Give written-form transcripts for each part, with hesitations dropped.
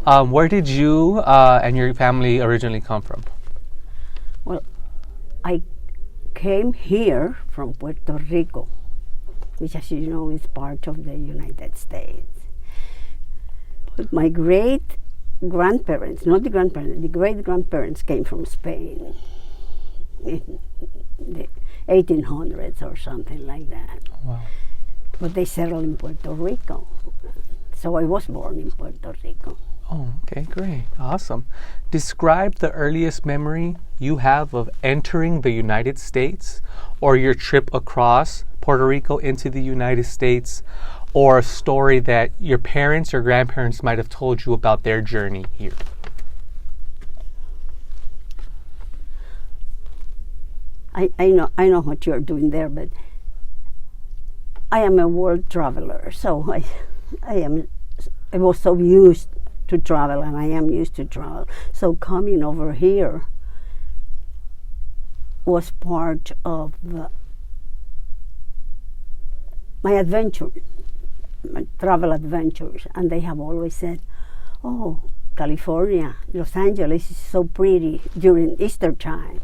Where did you and your family originally come from? Well, I came here from Puerto Rico, which, as you know, is part of the United States. But my great-grandparents, not the grandparents, the great-grandparents came from Spain in the 1800s or something like that. Wow. But they settled in Puerto Rico. So I was born in Puerto Rico. Oh, okay, great. Awesome. Describe the earliest memory you have of entering the United States, or your trip across Puerto Rico into the United States, or a story that your parents or grandparents might have told you about their journey here. I know what you're doing there, but I am a world traveler, so I was so used to travel, and I am used to travel. So coming over here was part of my adventure, my travel adventures, and they have always said, "Oh, California, Los Angeles is so pretty during Easter time,"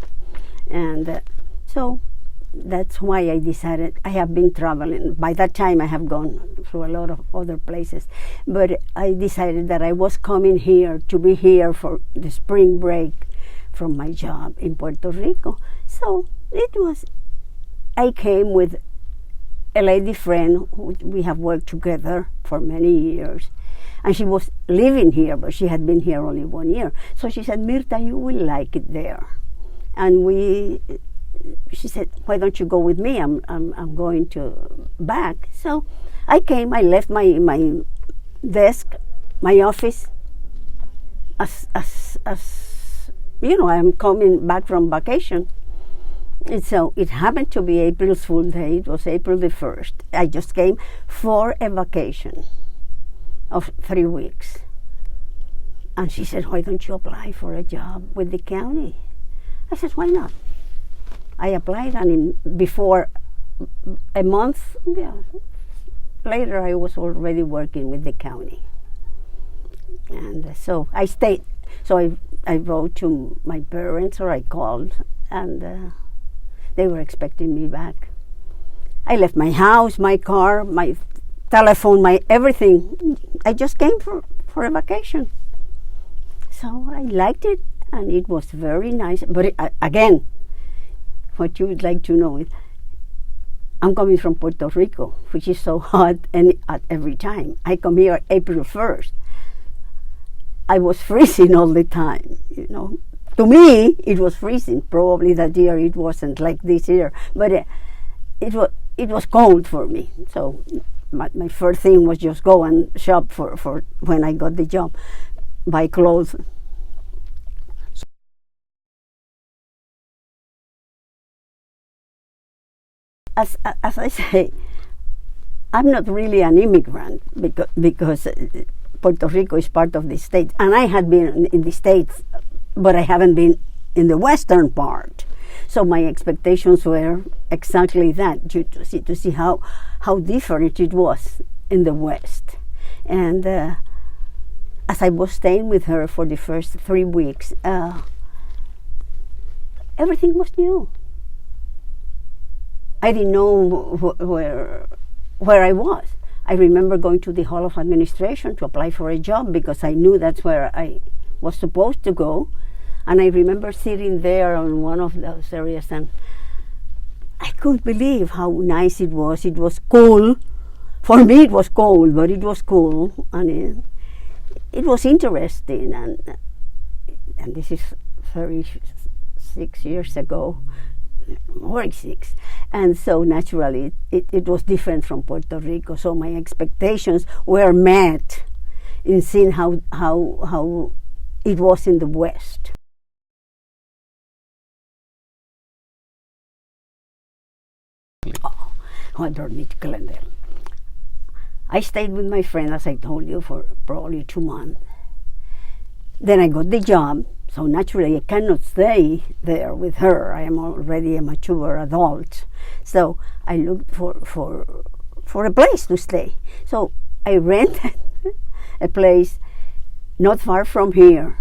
and so that's why I decided. I have been traveling. By that time I have gone through a lot of other places, but I decided that I was coming here to be here for the spring break from my job in Puerto Rico. So I came with a lady friend who we have worked together for many years, and she was living here, but she had been here only 1 year. So she said, "Myrtha, you will like it there." And she said, "Why don't you go with me? I'm going to back." So I came. I left my desk, my office, as you know, I'm coming back from vacation. And so it happened to be April's Fool's Day. It was April the 1st. I just came for a vacation of 3 weeks. And she said, "Why don't you apply for a job with the county?" I said, "Why not?" I applied, and before a month later, I was already working with the county. And so I stayed. So I wrote to my parents, or I called, and they were expecting me back. I left my house, my car, my telephone, my everything. I just came for a vacation. So I liked it, and it was very nice. But again, what you would like to know is, I'm coming from Puerto Rico, which is so hot at every time. I come here April 1st. I was freezing all the time, you know. To me, it was freezing. Probably that year it wasn't like this year, but it was cold for me. So my first thing was just go and shop for when I got the job, buy clothes. As I say, I'm not really an immigrant because Puerto Rico is part of the state, and I had been in the States, but I haven't been in the western part. So my expectations were exactly that, to see how different it was in the West. And as I was staying with her for the first 3 weeks, everything was new. I didn't know where I was. I remember going to the Hall of Administration to apply for a job because I knew that's where I was supposed to go. And I remember sitting there on one of those areas, and I couldn't believe how nice it was. It was cool. For me it was cold, but it was cool. And it was interesting. And this is 36 years ago. 46, and so naturally it was different from Puerto Rico. So my expectations were met in seeing how it was in the West. I brought me to Glendale. I stayed with my friend, as I told you, for probably 2 months. Then I got the job. So naturally, I cannot stay there with her. I am already a mature adult. So I looked for a place to stay. So I rented a place not far from here.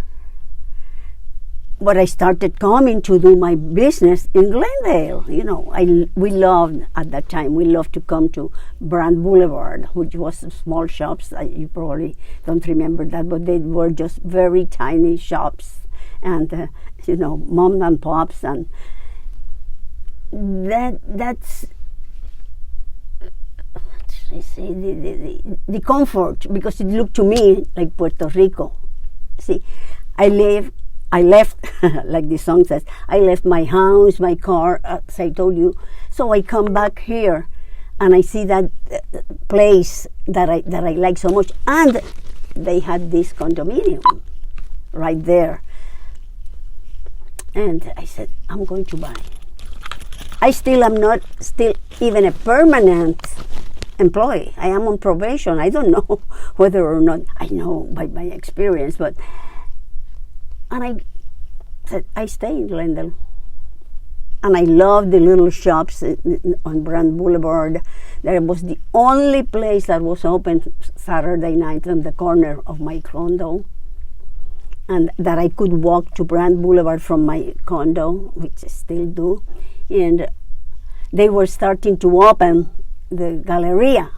But I started coming to do my business in Glendale. You know, we loved at that time. We loved to come to Brand Boulevard, which was small shops. You probably don't remember that, but they were just very tiny shops, and you know, mom and pops, and that's. I say the comfort, because it looked to me like Puerto Rico. See, I left, like the song says, I left my house, my car, as I told you. So I come back here, and I see that place that I like so much, and they had this condominium right there. And I said, I'm going to buy. I still am not even a permanent employee. I am on probation. I don't know whether or not, I know by my experience, but, and I said, I stay in Glendale. And I love the little shops on Brand Boulevard. There was the only place that was open Saturday night on the corner of my condo, and that I could walk to Brand Boulevard from my condo, which I still do. And they were starting to open the Galleria,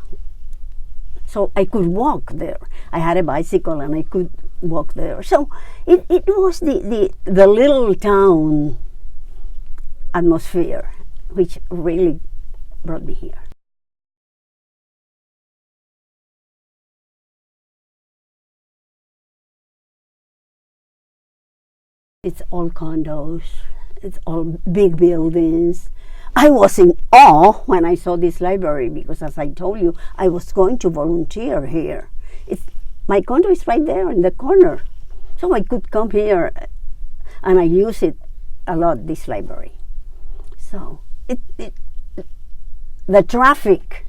so I could walk there. I had a bicycle and I could walk there. So it was the little town atmosphere which really brought me here. It's all condos, it's all big buildings. I was in awe when I saw this library, because as I told you, I was going to volunteer here. My condo is right there in the corner, so I could come here, and I use it a lot, this library. So the traffic,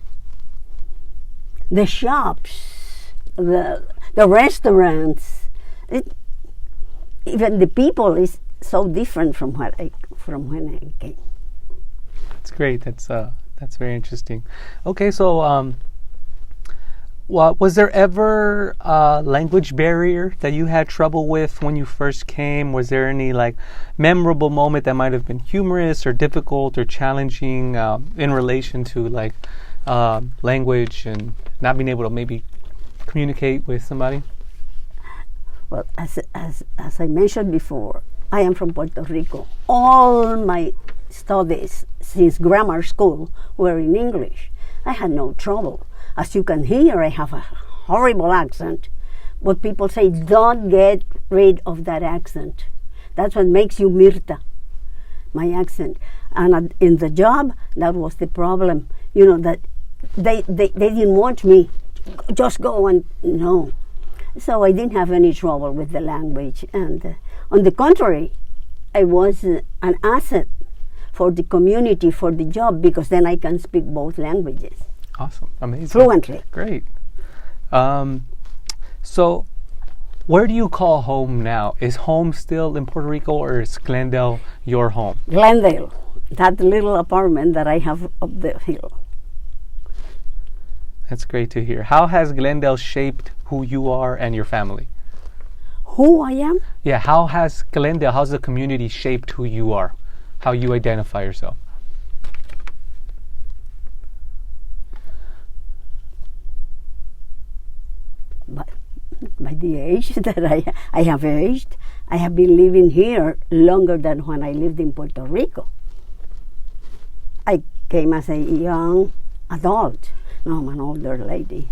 the shops, the restaurants, even the people is so different from when I came. That's great. That's very interesting. Okay, so was there ever a language barrier that you had trouble with when you first came? Was there any like memorable moment that might have been humorous or difficult or challenging in relation to like language and not being able to maybe communicate with somebody? Well, as I mentioned before, I am from Puerto Rico. All my studies since grammar school were in English. I had no trouble. As you can hear, I have a horrible accent, but people say don't get rid of that accent. That's what makes you Myrtha, my accent. And in the job, that was the problem. You know, that they didn't want me just go and no. So I didn't have any trouble with the language. And on the contrary, I was an asset for the community, for the job, because then I can speak both languages. Awesome. Amazing. Fluently. Great. So where do you call home now? Is home still in Puerto Rico, or is Glendale your home? Glendale, that little apartment that I have up the hill. That's great to hear. How has Glendale shaped who you are and your family? Who I am? Yeah, how's the community shaped who you are? How you identify yourself? By the age that I have aged, I have been living here longer than when I lived in Puerto Rico. I came as a young adult. Now I'm an older lady.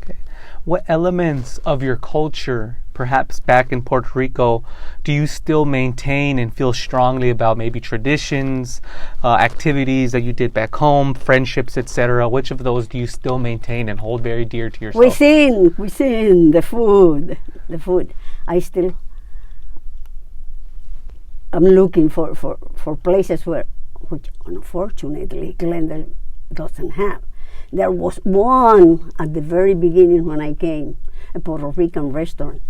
Okay. What elements of your culture, perhaps back in Puerto Rico, do you still maintain and feel strongly about? Maybe traditions, activities that you did back home, friendships, etc. Which of those do you still maintain and hold very dear to yourself? We sing, the food. I still am looking for places which unfortunately Glendale doesn't have. There was one at the very beginning when I came, a Puerto Rican restaurant.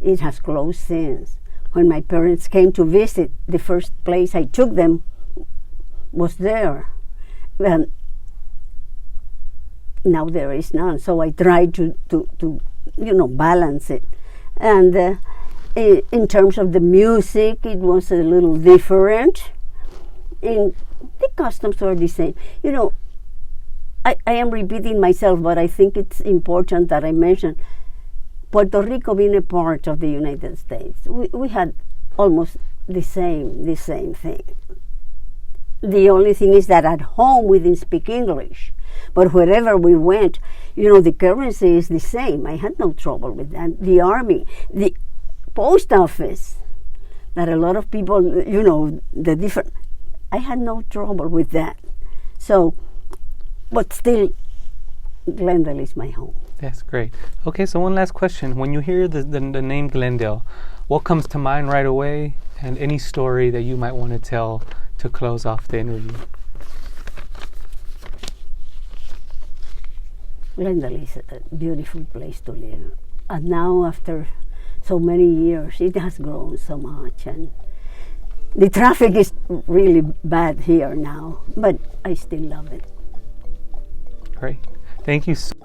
It has closed since. When my parents came to visit, the first place I took them was there. And now there is none. So I tried to balance it. And in terms of the music, it was a little different. The customs were the same. I am repeating myself, but I think it's important that I mention Puerto Rico being a part of the United States. We had almost the same thing. The only thing is that at home we didn't speak English, but wherever we went, the currency is the same. I had no trouble with that. The army, the post office, that a lot of people, I had no trouble with that. So, but still, Glendale is my home. That's great. Okay, so one last question. When you hear the name Glendale, what comes to mind right away, and any story that you might want to tell to close off the interview? Glendale is a beautiful place to live. And now, after so many years, it has grown so much. And the traffic is really bad here now, but I still love it. Great. Thank you so